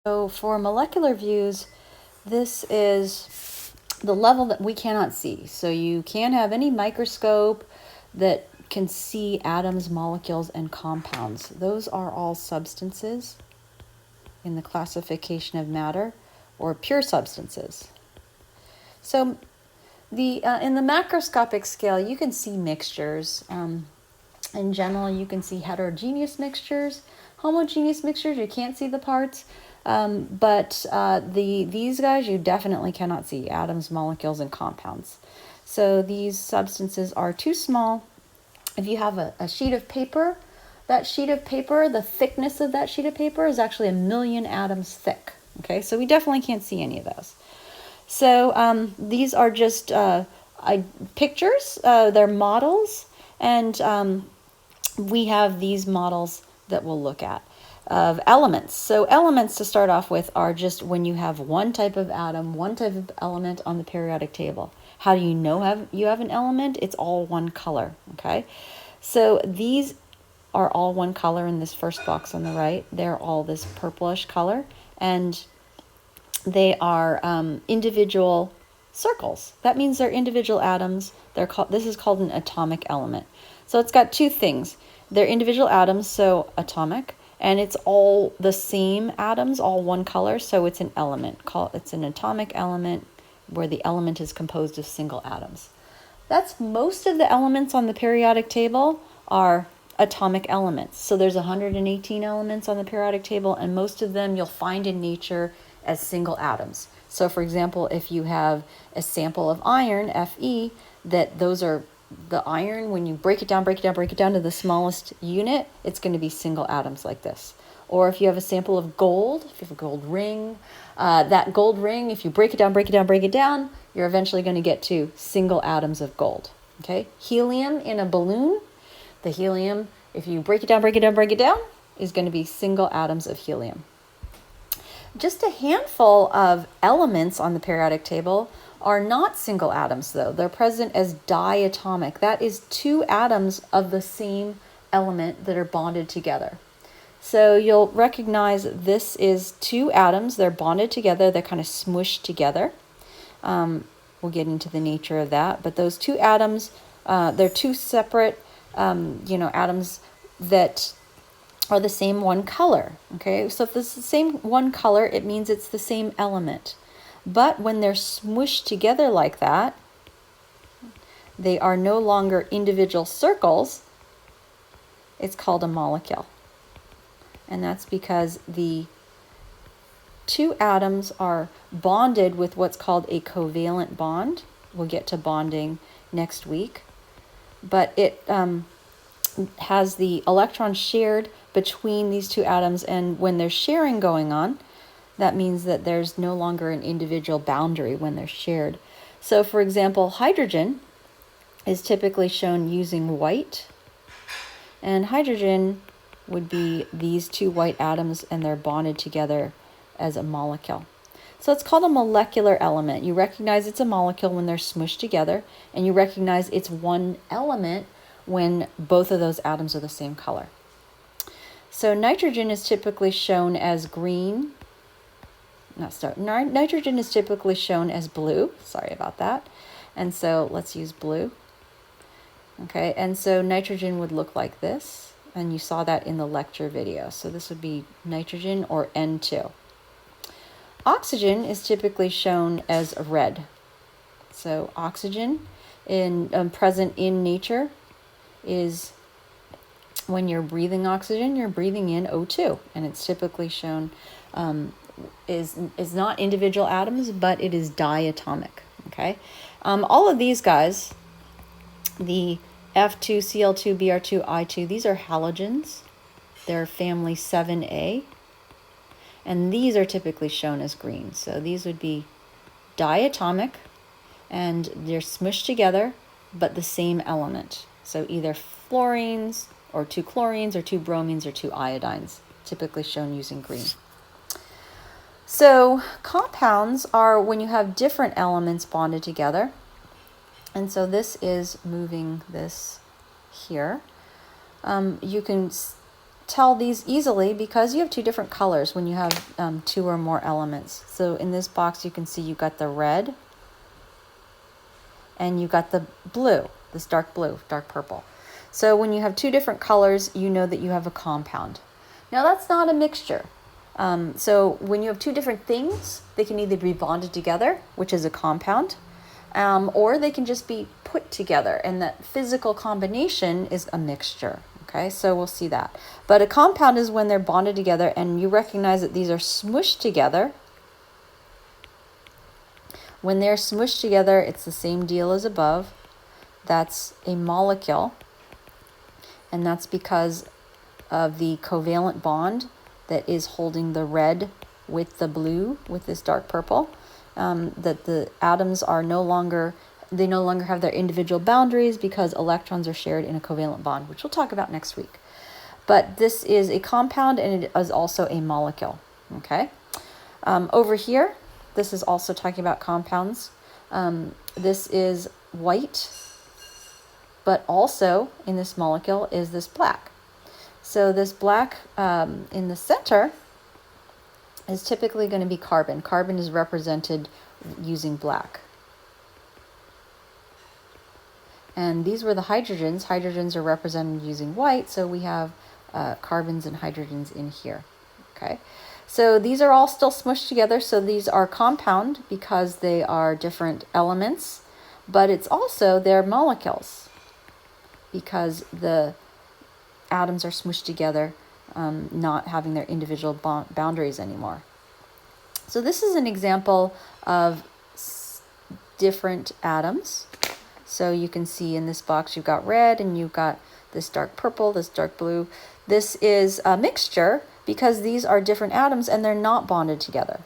So for molecular views, this is the level that we cannot see. So you can't have any microscope that can see atoms, molecules, and compounds. Those are all substances in the classification of matter, or pure substances. So in the macroscopic scale, you can see mixtures. In general, you can see heterogeneous mixtures. Homogeneous mixtures, you can't see the parts. But these guys, you definitely cannot see: atoms, molecules, and compounds. So these substances are too small. If you have a sheet of paper, that sheet of paper, the thickness of that sheet of paper is actually 1,000,000 atoms thick. Okay, so we definitely can't see any of those. So these are just pictures. They're models, and we have these models that we'll look at of elements. So elements, to start off with, are just when you have one type of atom, one type of element on the periodic table. How do you know you have an element? It's all one color, okay? So these are all one color in this first box on the right. They're all this purplish color, and they are individual circles. That means they're individual atoms. This is called an atomic element. So it's got two things. They're individual atoms, so atomic, and it's all the same atoms, all one color, so it's an element. It's an atomic element where the element is composed of single atoms. That's most of the elements on the periodic table are atomic elements. So there's 118 elements on the periodic table, and most of them you'll find in nature as single atoms. So for example, if you have a sample of iron, Fe, that those are the iron, when you break it down to the smallest unit, it's going to be single atoms like this. Or if you have a sample of gold, if you have a gold ring, that gold ring, if you break it down, you're eventually going to get to single atoms of gold. Okay? Helium in a balloon, the helium, if you break it down, is going to be single atoms of helium. Just a handful of elements on the periodic table are not single atoms, though. They're present as diatomic. That is two atoms of the same element that are bonded together. So you'll recognize this is two atoms. They're bonded together. They're kind of smushed together. We'll get into the nature of that. But those two atoms, they're two separate, atoms that are the same one color. Okay, so if it's the same one color, it means it's the same element. But when they're smooshed together like that, they are no longer individual circles. It's called a molecule. And that's because the two atoms are bonded with what's called a covalent bond. We'll get to bonding next week. But it has the electrons shared between these two atoms, and when there's sharing going on, that means that there's no longer an individual boundary when they're shared. So for example, hydrogen is typically shown using white, and hydrogen would be these two white atoms, and they're bonded together as a molecule. So it's called a molecular element. You recognize it's a molecule when they're smushed together, and you recognize it's one element when both of those atoms are the same color. So nitrogen is typically shown as green. Nitrogen is typically shown as blue. Sorry about that. And so let's use blue. Okay, and so nitrogen would look like this. And you saw that in the lecture video. So this would be nitrogen, or N2. Oxygen is typically shown as red. So oxygen present in nature is when you're breathing oxygen, you're breathing in O2, and it's typically shown is not individual atoms, but it is diatomic. Okay, all of these guys, the F2, Cl2, Br2, I2, these are halogens. They're family 7A, and these are typically shown as green. So these would be diatomic, and they're smushed together, but the same element. So either fluorines, or two chlorines, or two bromines, or two iodines, typically shown using green. So compounds are when you have different elements bonded together. And so this is moving this here. You can tell these easily because you have two different colors when you have two or more elements. So in this box, you can see you got the red and you got the blue, this dark blue, dark purple. So when you have two different colors, you know that you have a compound. Now that's not a mixture. So when you have two different things, they can either be bonded together, which is a compound, or they can just be put together, and that physical combination is a mixture. Okay, so we'll see that. But a compound is when they're bonded together and you recognize that these are smushed together. When they're smushed together, it's the same deal as above. That's a molecule, and that's because of the covalent bond that is holding the red with the blue, with this dark purple, that the atoms are no longer have their individual boundaries because electrons are shared in a covalent bond, which we'll talk about next week. But this is a compound and it is also a molecule, okay? Over here, this is also talking about compounds. This is white, but also in this molecule is this black. So this black in the center is typically going to be carbon. Carbon is represented using black. And these were the hydrogens. Hydrogens are represented using white, so we have carbons and hydrogens in here. Okay, so these are all still smushed together, so these are compound because they are different elements, but it's also they're molecules because the atoms are smushed together, not having their individual boundaries anymore. So this is an example of different atoms. So you can see in this box you've got red and you've got this dark purple, this dark blue. This is a mixture because these are different atoms and they're not bonded together.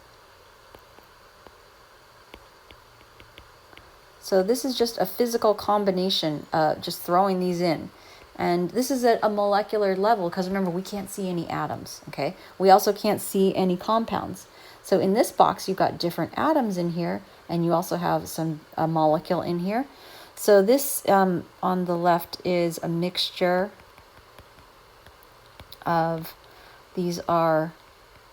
So this is just a physical combination, just throwing these in. And this is at a molecular level because remember, we can't see any atoms, okay? We also can't see any compounds. So in this box, you've got different atoms in here and you also have a molecule in here. So this on the left is a mixture of, these are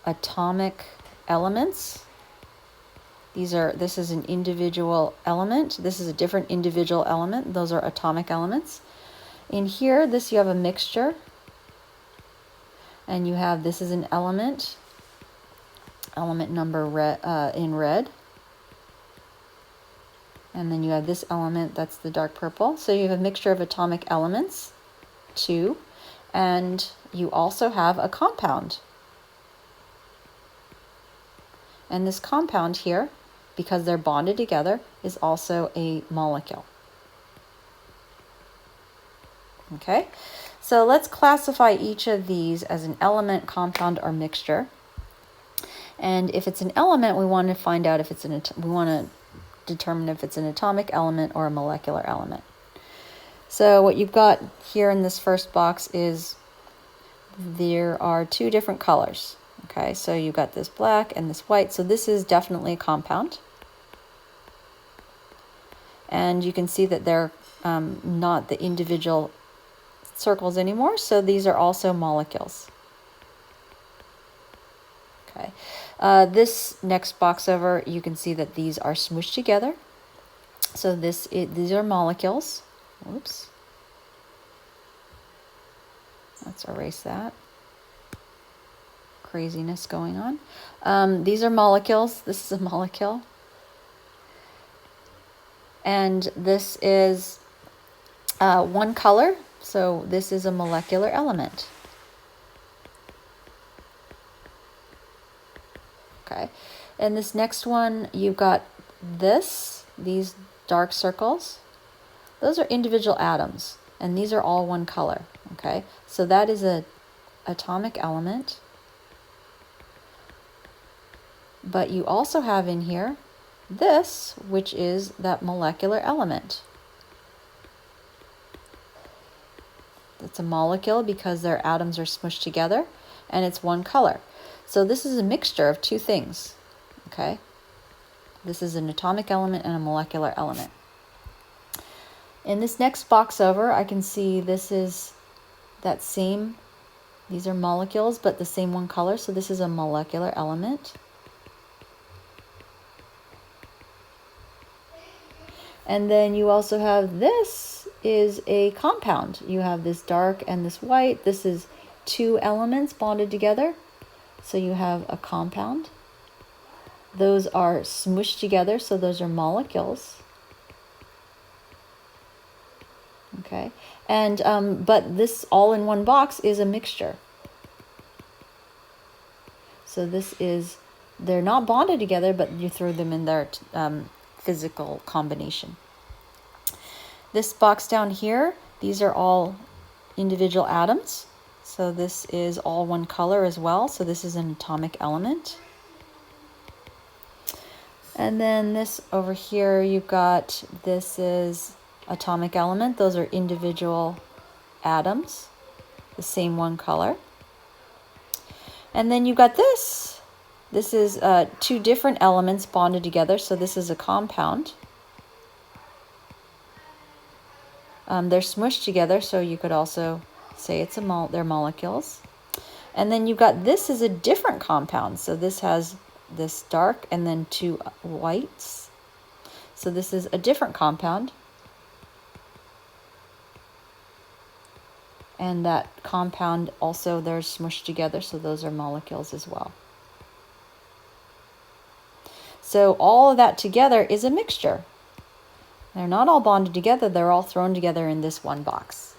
atomic elements. This is an individual element. This is a different individual element. Those are atomic elements. In here, you have a mixture. And you have, this is an element number in red. And then you have this element, that's the dark purple. So you have a mixture of atomic elements, 2. And you also have a compound. And this compound here, because they're bonded together, is also a molecule. Okay, so let's classify each of these as an element, compound, or mixture. And if it's an element, we want to find out if we want to determine if it's an atomic element or a molecular element. So what you've got here in this first box is there are 2 different colors. Okay, so you've got this black and this white. So this is definitely a compound. And you can see that they're not the individual circles anymore. So these are also molecules. Okay. This next box over, you can see that these are smooshed together. So these are molecules. Oops. Let's erase that. Craziness going on. These are molecules. This is a molecule. And this is one color. So this is a molecular element. Okay, and this next one, you've got these dark circles. Those are individual atoms, and these are all one color. Okay, so that is an atomic element. But you also have in here this, which is that molecular element. It's a molecule because their atoms are smushed together, and it's one color. So this is a mixture of 2 things, okay? This is an atomic element and a molecular element. In this next box over, I can see this is that same These are molecules, but the same one color, so this is a molecular element. And then you also have, this is a compound. You have this dark and this white. This is two elements bonded together. So you have a compound. Those are smushed together, so those are molecules. Okay, and but this all in one box is a mixture. So this is, they're not bonded together, but you throw them in their physical combination. This box down here, these are all individual atoms. So this is all one color as well. So this is an atomic element. And then this over here, you've got, this is atomic element. Those are individual atoms, the same one color. And then you've got this. This is two different elements bonded together. So this is a compound. They're smushed together, so you could also say it's they're molecules. And then you've got, this is a different compound. So this has this dark and then two whites. So this is a different compound. And that compound also, they're smushed together, so those are molecules as well. So all of that together is a mixture. They're not all bonded together, they're all thrown together in this one box.